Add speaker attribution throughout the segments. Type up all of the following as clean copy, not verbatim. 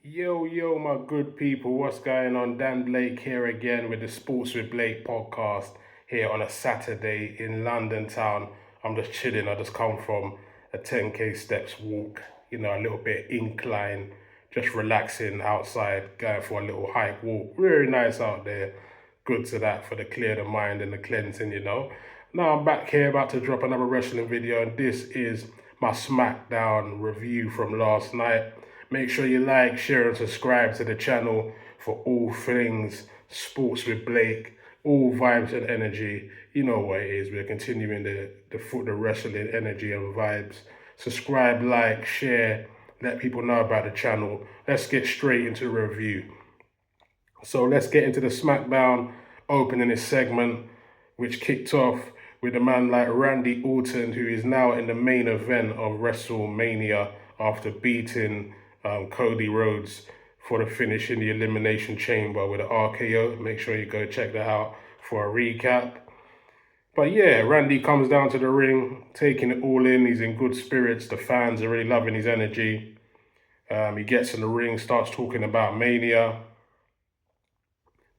Speaker 1: Yo, my good people, what's going on? Dan Blake here again with the Sports with Blake podcast here on a Saturday in London town. I'm just chilling. I just come from a 10k steps walk, a little bit incline, just relaxing outside, going for a little hike walk. Very nice out there. Good to that for the clear the mind and the cleansing. Now I'm back here about to drop another wrestling video, and this is my SmackDown review from last night. Make sure you like, share, and subscribe to the channel for all things Sports with Blake, all vibes and energy. You know what it is. We're continuing the wrestling energy and vibes. Subscribe, like, share, let people know about the channel. Let's get straight into the review. So let's get into the SmackDown opening this segment, which kicked off with a man like Randy Orton, who is now in the main event of WrestleMania after beating Cody Rhodes for the finish in the Elimination Chamber with an RKO. Make sure you go check that out for a recap. But yeah, Randy comes down to the ring, taking it all in. He's in good spirits. The fans are really loving his energy. He gets in the ring, starts talking about Mania.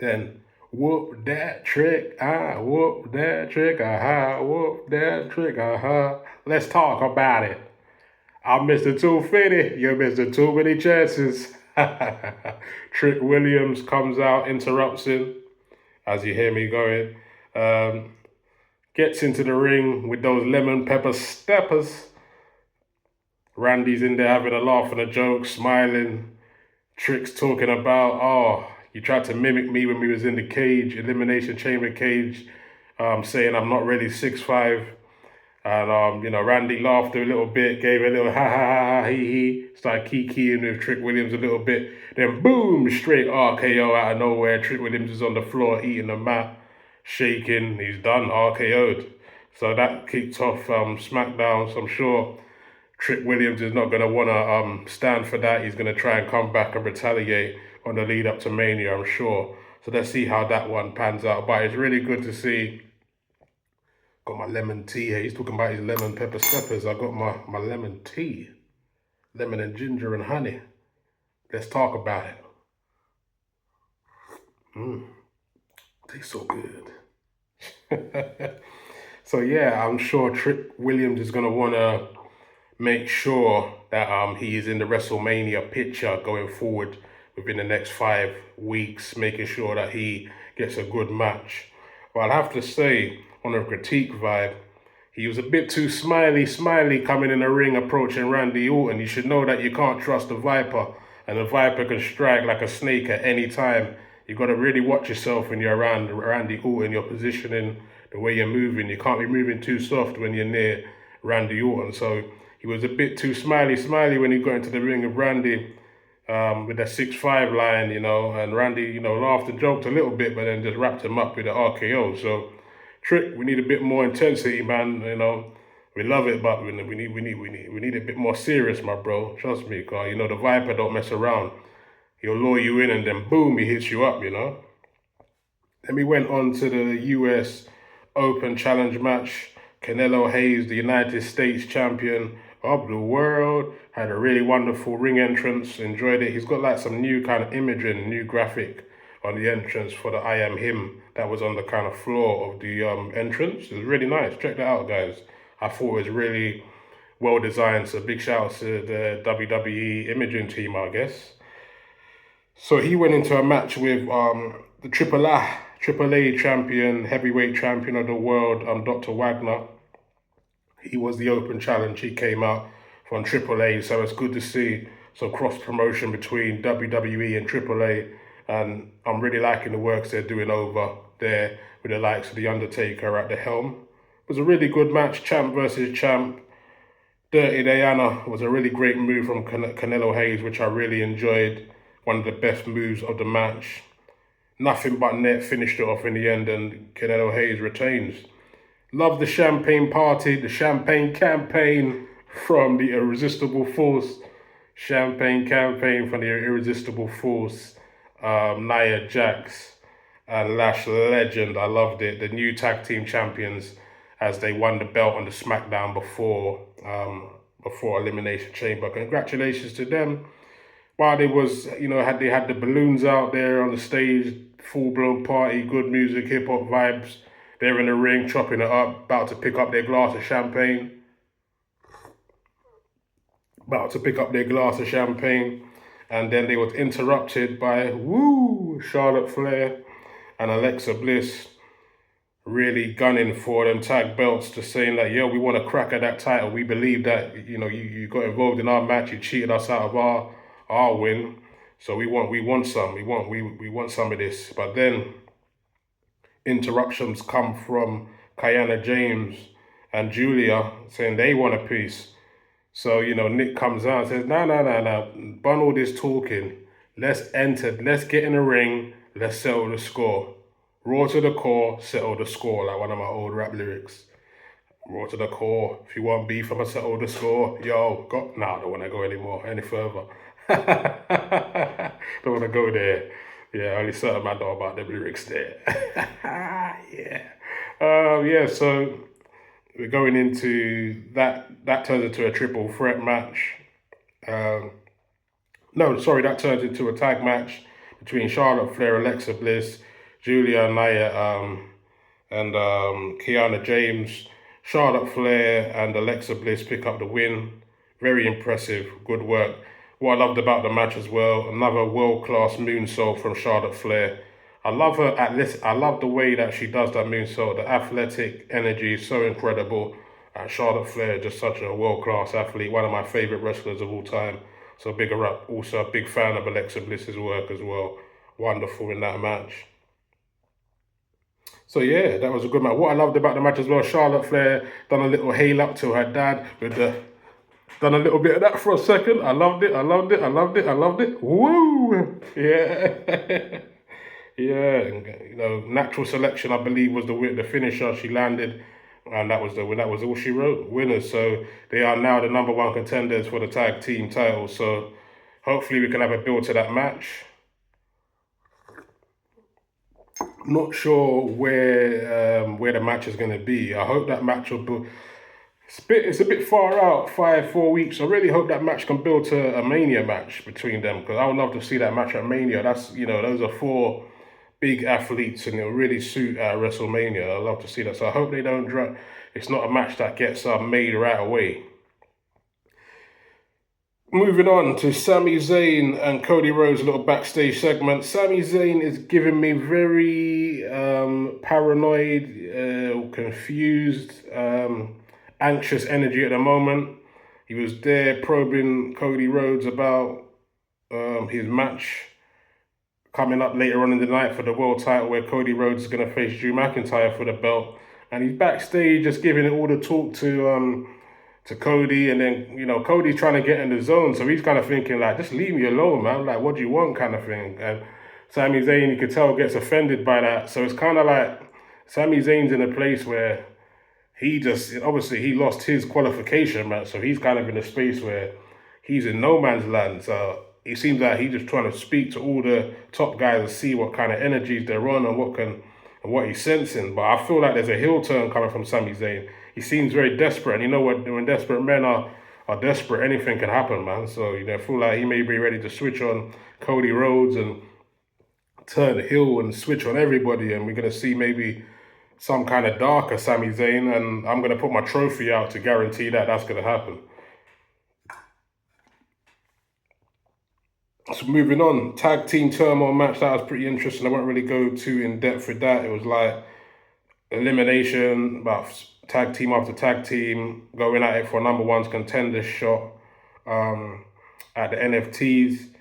Speaker 1: Then whoop that trick, whoop that trick, whoop that trick, Let's talk about it. I'm Mr. 250, you're Mr. Too Many Chances. Trick Williams comes out, interrupts him, as you hear me going. Gets into the ring with those lemon pepper steppers. Randy's in there having a laugh and a joke, smiling. Trick's talking about, you tried to mimic me when we was in the cage, Elimination Chamber cage, saying I'm not really 6'5". And, Randy laughed a little bit, gave a little ha, he, started kikiing with Trick Williams a little bit. Then boom, straight RKO out of nowhere. Trick Williams is on the floor eating the mat, shaking. He's done, RKO'd. So that kicked off SmackDown. So I'm sure Trick Williams is not going to want to stand for that. He's going to try and come back and retaliate on the lead up to Mania, I'm sure. So let's see how that one pans out. But it's really good to see. Got my lemon tea here. He's talking about his lemon pepper steppers. I got my lemon tea. Lemon and ginger and honey. Let's talk about it. Tastes so good. So yeah, I'm sure Trick Williams is going to want to make sure that he is in the WrestleMania picture going forward within the next 5 weeks, making sure that he gets a good match. But I'll have to say, on a critique vibe, he was a bit too smiley coming in the ring approaching Randy Orton. You should know that you can't trust the Viper, and the Viper can strike like a snake at any time. You got to really watch yourself when you're around Randy Orton, your positioning, the way you're moving. You can't be moving too soft when you're near Randy Orton. So he was a bit too smiley when he got into the ring with Randy with that 6'5" line, and Randy, laughed and joked a little bit, but then just wrapped him up with the RKO. So Trick, we need a bit more intensity, man. We love it, but we need a bit more serious, my bro. Trust me, cause the Viper don't mess around. He'll lure you in and then boom, he hits you up. Then we went on to the US Open Challenge match. Canelo Hayes, the United States champion of the world, had a really wonderful ring entrance. Enjoyed it. He's got like some new kind of imaging, new graphic on the entrance for the I Am Him that was on the kind of floor of the entrance. It was really nice. Check that out, guys. I thought it was really well designed. So big shout out to the WWE imaging team, I guess. So he went into a match with the AAA champion, heavyweight champion of the world, Dr. Wagner. He was the open challenge. He came out from AAA, so it's good to see some cross promotion between WWE and AAA. And I'm really liking the works they're doing over there with the likes of The Undertaker at the helm. It was a really good match, champ versus champ. Dirty Diana was a really great move from Canelo Hayes, which I really enjoyed. One of the best moves of the match. Nothing but net, finished it off in the end, and Canelo Hayes retains. Love the champagne party, the champagne campaign from the Irresistible Force. Champagne campaign from the Irresistible Force. Nia Jax and Lash Legend. I loved it. The new tag team champions as they won the belt on the SmackDown before Elimination Chamber. Congratulations to them. while they was, they had the balloons out there on the stage, full blown party, good music, hip hop vibes. They're in the ring, chopping it up, about to pick up their glass of champagne. About to pick up their glass of champagne. And then they was interrupted by, Charlotte Flair and Alexa Bliss really gunning for them tag belts, to saying that, yo, we want to crack at that title. We believe that, you got involved in our match, you cheated us out of our win. So we want some. We want some of this. But then interruptions come from Kiana James and Julia saying they want a piece. So, Nick comes out and says, no, bun all this talking. Let's get in the ring, let's settle the score. Raw to the core, settle the score, like one of my old rap lyrics. Raw to the core, if you want beef, I'ma settle the score. Yo, I don't want to go any further. Don't want to go there. Yeah, only certain man know about them lyrics there. Yeah. So we're going into that. That turns into a triple threat match. That turns into a tag match between Charlotte Flair, Alexa Bliss, Julia Naya, and Kiana James. Charlotte Flair and Alexa Bliss pick up the win. Very impressive, good work. What I loved about the match as well, another world-class moonsault from Charlotte Flair. I love her at this. I love the way that she does that moonsault. The athletic energy is so incredible. Charlotte Flair, just such a world-class athlete, one of my favorite wrestlers of all time. So big her up. Also a big fan of Alexa Bliss's work as well. Wonderful in that match. So yeah, that was a good match. What I loved about the match as well, Charlotte Flair done a little hail up to her dad with done a little bit of that for a second. I loved it. Woo! Yeah. Yeah, natural selection, I believe, was the finisher she landed, and that was all she wrote. Winners, so they are now the number one contenders for the tag team title. So hopefully we can have a build to that match. Not sure where the match is going to be. I hope that match will be. It's a bit far out, 4 weeks. I really hope that match can build to a Mania match between them, because I would love to see that match at Mania. That's those are four big athletes and it'll really suit WrestleMania. I'd love to see that. So I hope they don't drop. It's not a match that gets made right away. Moving on to Sami Zayn and Cody Rhodes, a little backstage segment. Sami Zayn is giving me very paranoid, confused, anxious energy at the moment. He was there probing Cody Rhodes about his match coming up later on in the night for the world title, where Cody Rhodes is going to face Drew McIntyre for the belt. And he's backstage just giving it all the talk to Cody, and then, Cody's trying to get in the zone, so he's kind of thinking, like, just leave me alone, man, like, what do you want, kind of thing. And Sami Zayn, you could tell, gets offended by that, so it's kind of like Sami Zayn's in a place where he lost his qualification match, so he's kind of in a space where he's in no man's land, so it seems like he's just trying to speak to all the top guys and see what kind of energies they're on and what he's sensing. But I feel like there's a heel turn coming from Sami Zayn. He seems very desperate, and you know what? When desperate men are desperate, anything can happen, man. So I feel like he may be ready to switch on Cody Rhodes and turn heel and switch on everybody, and we're gonna see maybe some kind of darker Sami Zayn, and I'm gonna put my trophy out to guarantee that that's gonna happen. So moving on, tag team turmoil match, that was pretty interesting. I won't really go too in depth with that. It was like elimination, about tag team after tag team going at it for number one's contender shot at the NFTs.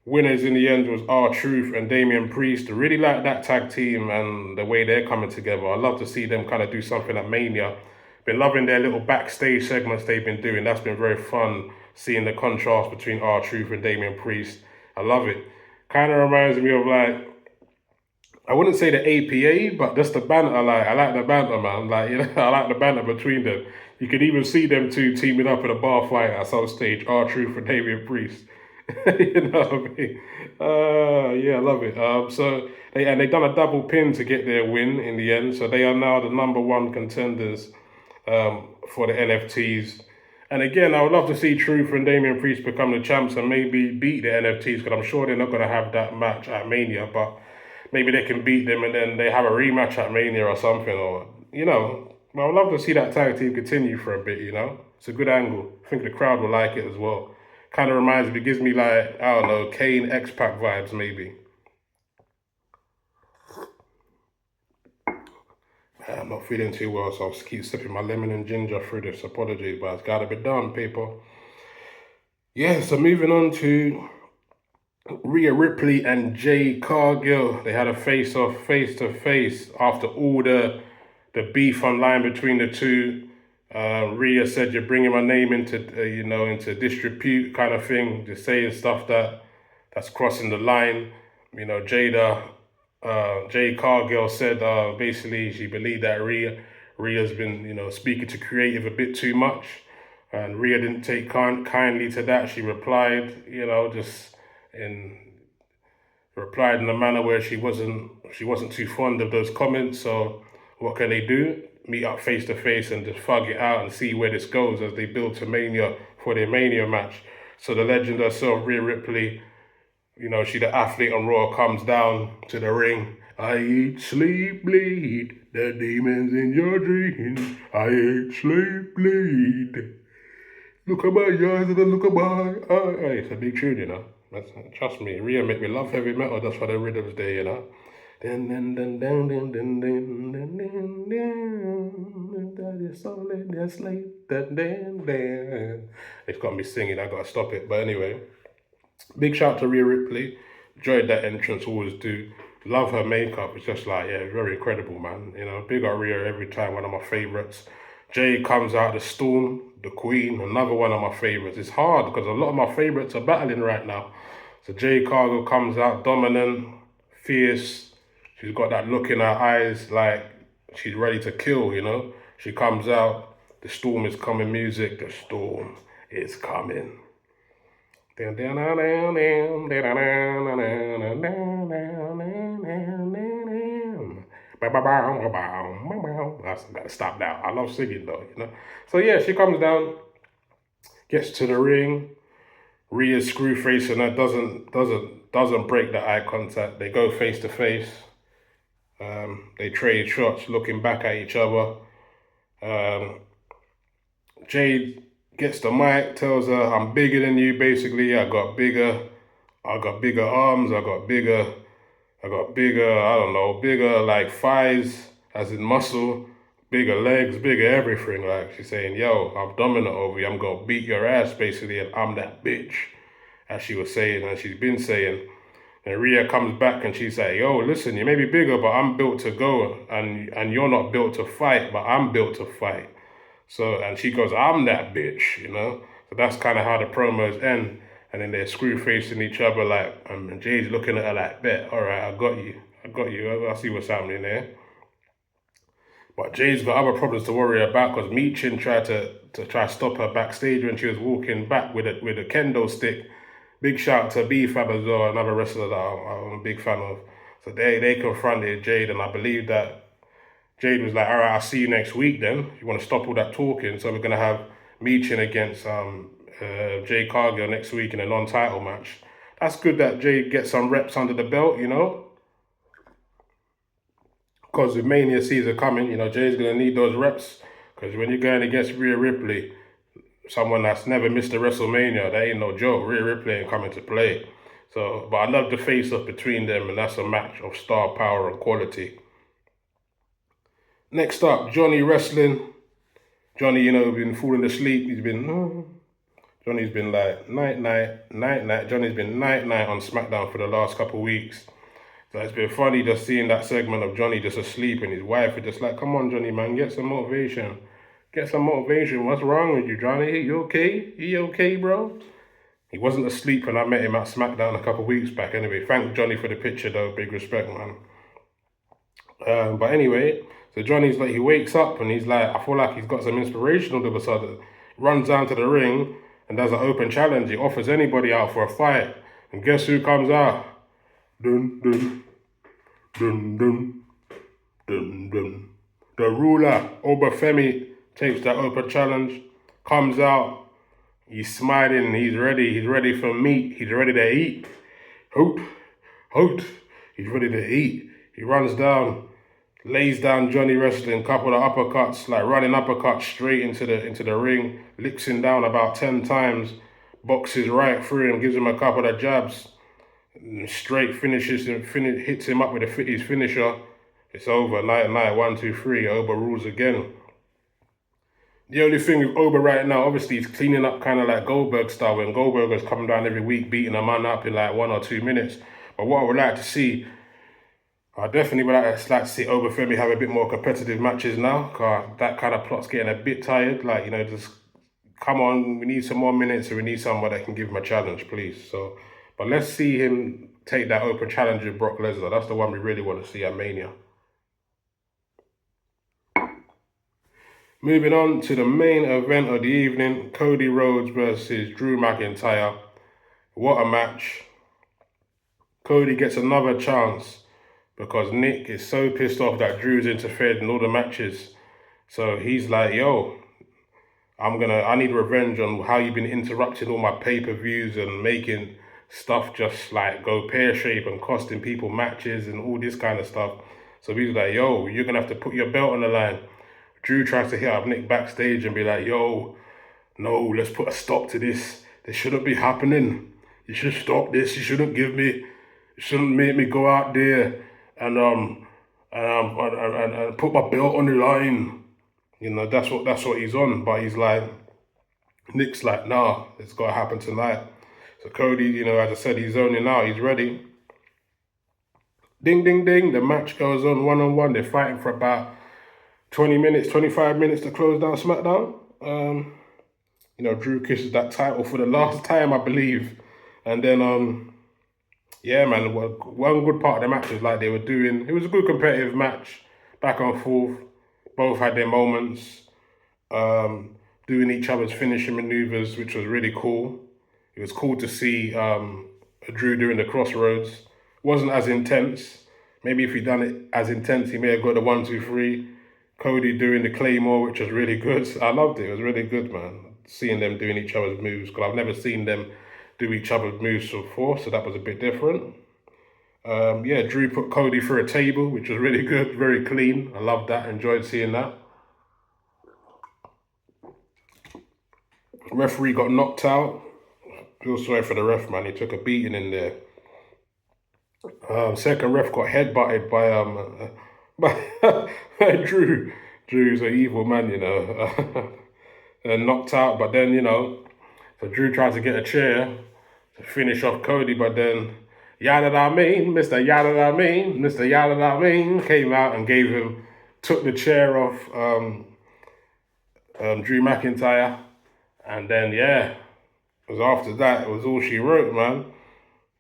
Speaker 1: Winners in the end was R-Truth and Damian Priest. I really like that tag team and the way they're coming together. I love to see them kind of do something at Mania. Been loving their little backstage segments they've been doing. That's been very fun, seeing the contrast between R-Truth and Damian Priest. I love it. Kind of reminds me of, like, I wouldn't say the APA, but just the banter. I like the banter, man. I like the banter between them. You could even see them two teaming up in a bar fight at some stage. R-Truth and Damian Priest. You know what I mean? Yeah, I love it. So they done a double pin to get their win in the end. So they are now the number one contenders for the NFTs. And again, I would love to see Truth and Damian Priest become the champs and maybe beat the NFTs, because I'm sure they're not going to have that match at Mania, but maybe they can beat them and then they have a rematch at Mania or something, or, But I would love to see that tag team continue for a bit, It's a good angle. I think the crowd will like it as well. Kind of reminds me, it gives me like, I don't know, Kane X-Pac vibes maybe. I'm not feeling too well, so I'll just keep sipping my lemon and ginger through this. Apologies, but it's gotta be done, people. Yeah, so moving on to Rhea Ripley and Jade Cargill. They had a face-off, face-to-face, after all the beef online between the two. Rhea said, "You're bringing my name into into disrepute," kind of thing, just saying stuff that's crossing the line. Jade Cargill said basically she believed that Rhea's been speaking to creative a bit too much, and Rhea didn't take kindly to that. She replied, replied in a manner where she wasn't too fond of those comments. So what can they do? Meet up face to face and just fug it out and see where this goes as they build to Mania for their Mania match. So the legend herself, Rhea Ripley, she the athlete on Raw, comes down to the ring. I eat, sleep, bleed. The demons in your dreams. I eat, sleep, bleed. Look at my eyes and look at my eyes. Hey, it's a big tune, Trust me, Rhea make me love heavy metal. That's for the rhythms there, That is solid, that's late. It's got me singing. I gotta stop it. But anyway. Big shout to Rhea Ripley. Enjoyed that entrance, always do. Love her makeup. It's just like, yeah, very incredible, man. Big up Rhea every time, one of my favorites. Jay comes out the Storm, the Queen, another one of my favorites. It's hard because a lot of my favorites are battling right now. So Jade Cargill comes out dominant, fierce. She's got that look in her eyes like she's ready to kill, She comes out, the storm is coming music, the storm is coming. I gotta stop now. I love singing though, So yeah, she comes down, gets to the ring. Rhea's screw face and that doesn't break the eye contact. They go face to face. They trade shots, looking back at each other. Jade gets the mic, tells her, "I'm bigger than you." Basically, I got bigger arms. I got bigger. I don't know, bigger like thighs, as in muscle. Bigger legs, bigger everything. Like she's saying, "Yo, I'm dominant over you. I'm gonna beat your ass, basically, and I'm that bitch," as she was saying, and she's been saying. And Rhea comes back and she's like, "Yo, listen, you may be bigger, but I'm built to go, and you're not built to fight, but I'm built to fight." So, and she goes, "I'm that bitch," So that's kind of how the promos end. And then they're screw facing each other like, and Jay's looking at her like, "Bet, all right, I got you. I see what's happening there." But Jay's got other problems to worry about because Meechin tried to stop her backstage when she was walking back with a kendo stick. Big shout to B-Fab as well, another wrestler that I'm a big fan of. So they confronted Jade, and I believe that Jade was like, "All right, I'll see you next week then. You want to stop all that talking?" So we're going to have Meechin against Jade Cargill next week in a non-title match. That's good that Jade gets some reps under the belt, Because with Mania season coming, Jade's going to need those reps. Because when you're going against Rhea Ripley, someone that's never missed a WrestleMania, that ain't no joke. Rhea Ripley ain't coming to play. So, but I love the face-off between them, and that's a match of star power and quality. Next up, Johnny wrestling. Johnny, been falling asleep. Johnny's been like night. Johnny's been night on SmackDown for the last couple of weeks. So it's been funny just seeing that segment of Johnny just asleep and his wife are just like, "Come on, Johnny, man, get some motivation. Get some motivation. What's wrong with you, Johnny? You okay? You okay, bro?" He wasn't asleep when I met him at SmackDown a couple of weeks back. Anyway, thank Johnny for the picture though. Big respect, man. But anyway, so Johnny's like, he wakes up and he's like, I feel like he's got some inspiration all of a sudden. Runs down to the ring and does an open challenge. He offers anybody out for a fight. And guess who comes out? Dun, dun, dun, dun, dun, dun. The ruler, Obafemi, takes that open challenge. Comes out, he's smiling, he's ready for meat, he's ready to eat. Hoot, hoot, he's ready to eat. He runs down, lays down Johnny Wrestling, couple of uppercuts, like running uppercuts straight into the ring, licks him down about 10 times, boxes right through him, gives him a couple of jabs, straight finishes him, hits him up with his finisher. It's over. Night, 1, 2, 3. Oba rules again. The only thing with Oba right now, obviously, he's cleaning up kind of like Goldberg style, when Goldberg was coming down every week, beating a man up in like 1 or 2 minutes. But what I would like to see, I definitely would like to see Oba Femi have a bit more competitive matches now, because that kind of plot's getting a bit tired. Like, just come on, we need some more minutes, and we need someone that can give him a challenge, please. So, but let's see him take that open challenge with Brock Lesnar. That's the one we really want to see at Mania. Moving on to the main event of the evening, Cody Rhodes versus Drew McIntyre. What a match. Cody gets another chance because Nick is so pissed off that Drew's interfered in all the matches. So he's like, yo, I need revenge on how you've been interrupting all my pay-per-views and making stuff just like go pear-shaped and costing people matches and all this kind of stuff. So he's like, yo, you're gonna have to put your belt on the line. Drew tries to hit up Nick backstage and be like, yo, no, let's put a stop to this. This shouldn't be happening. You should stop this. You shouldn't make me go out there and put my belt on the line. That's what he's on. But he's like, Nick's like, nah, it's got to happen tonight. So Cody, as I said, he's zoning out. He's ready. Ding, ding, ding. The match goes on one-on-one. They're fighting for about 20 minutes, 25 minutes to close down SmackDown. Drew kisses that title for the last time, I believe. And then, yeah, man, one good part of the match was like they were doing, it was a good competitive match, back and forth. Both had their moments, doing each other's finishing maneuvers, which was really cool. It was cool to see Drew doing the crossroads. Wasn't as intense. Maybe if he'd done it as intense, he may have got the 1, 2, 3. Cody doing the Claymore, which was really good. I loved it. It was really good, man. Seeing them doing each other's moves, because I've never seen them do each other's moves before, so that was a bit different. Drew put Cody through a table, which was really good, very clean. I loved that. Enjoyed seeing that. Referee got knocked out. Feel sorry for the ref, man. He took a beating in there. Second ref got headbutted by Drew. Drew's an evil man, and knocked out. But then, so Drew tried to get a chair to finish off Cody, but then Mr. Yada came out and took the chair off Drew McIntyre. And then, it was after that, it was all she wrote, man.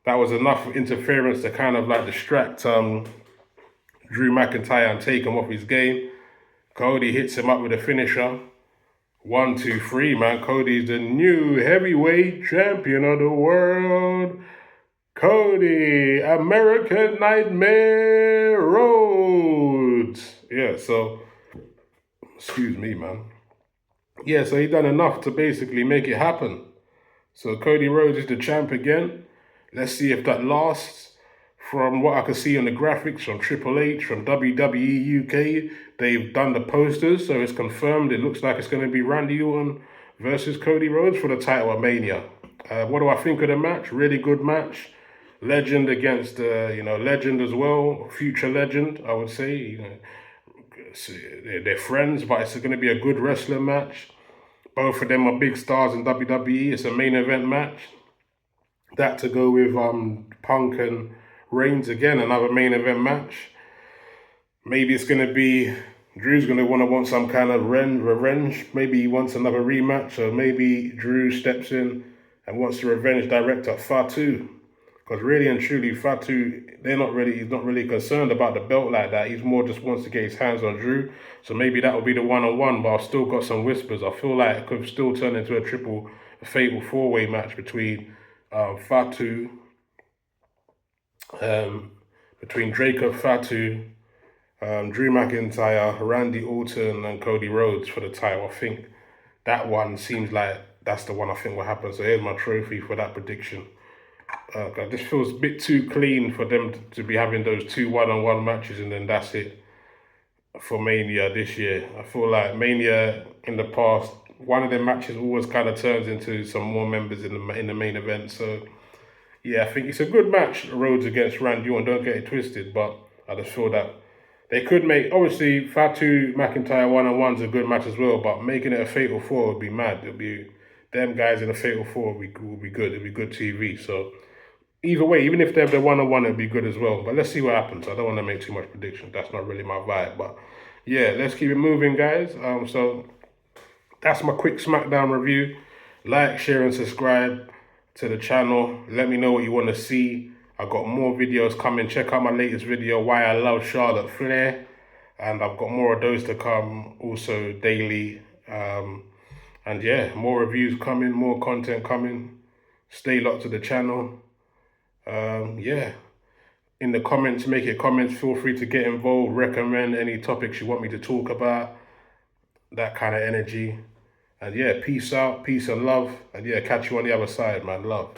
Speaker 1: That was enough interference to kind of like distract Drew McIntyre and take him off his game. Cody hits him up with a finisher. 1, 2, 3, man. Cody's the new heavyweight champion of the world. Cody, American Nightmare Rhodes. Yeah, so, excuse me, man. Yeah, so he done enough to basically make it happen. So Cody Rhodes is the champ again. Let's see if that lasts. From what I can see on the graphics from Triple H, from WWE UK, they've done the posters, so it's confirmed. It looks like it's going to be Randy Orton versus Cody Rhodes for the title at Mania. What do I think of the match? Really good match. Legend against, legend as well. Future legend, I would say. They're friends, but it's going to be a good wrestling match. Both of them are big stars in WWE. It's a main event match. That to go with Punk and Reigns again, another main event match. Maybe it's going to be, Drew's going to want some kind of revenge. Maybe he wants another rematch, or maybe Drew steps in and wants to revenge direct at Fatu. Because really and truly, Fatu, he's not really concerned about the belt like that. He's more just wants to get his hands on Drew. So maybe that will be the one-on-one, but I've still got some whispers. I feel like it could still turn into a fatal four-way match between Fatu, between Draco Fatu, Drew McIntyre, Randy Orton, and Cody Rhodes for the title. I think that one seems like that's the one I think will happen. So here's my trophy for that prediction. This feels a bit too clean for them to be having those two one-on-one matches and then that's it for Mania this year. I feel like Mania in the past, one of their matches always kind of turns into some more members in the main event. So yeah, I think it's a good match, Rhodes against Randy Orton. Don't get it twisted, but I just feel that they could make, obviously Fatu McIntyre one-on-one's a good match as well, but making it a fatal four would be mad. It'll be them guys in a fatal four would be good. It'd be good TV. So either way, even if they have the one-on-one, it'd be good as well. But let's see what happens. I don't want to make too much prediction. That's not really my vibe. But yeah, let's keep it moving, guys. So that's my quick SmackDown review. Like, share, and subscribe to the channel. Let me know what you want to see. I've got more videos coming. Check out my latest video, Why I Love Charlotte Flair. And I've got more of those to come also daily. And yeah, more reviews coming, more content coming. Stay locked to the channel. Yeah. In the comments, make your comments. Feel free to get involved. Recommend any topics you want me to talk about. That kind of energy. And yeah, peace out, peace and love. And yeah, catch you on the other side, man. Love.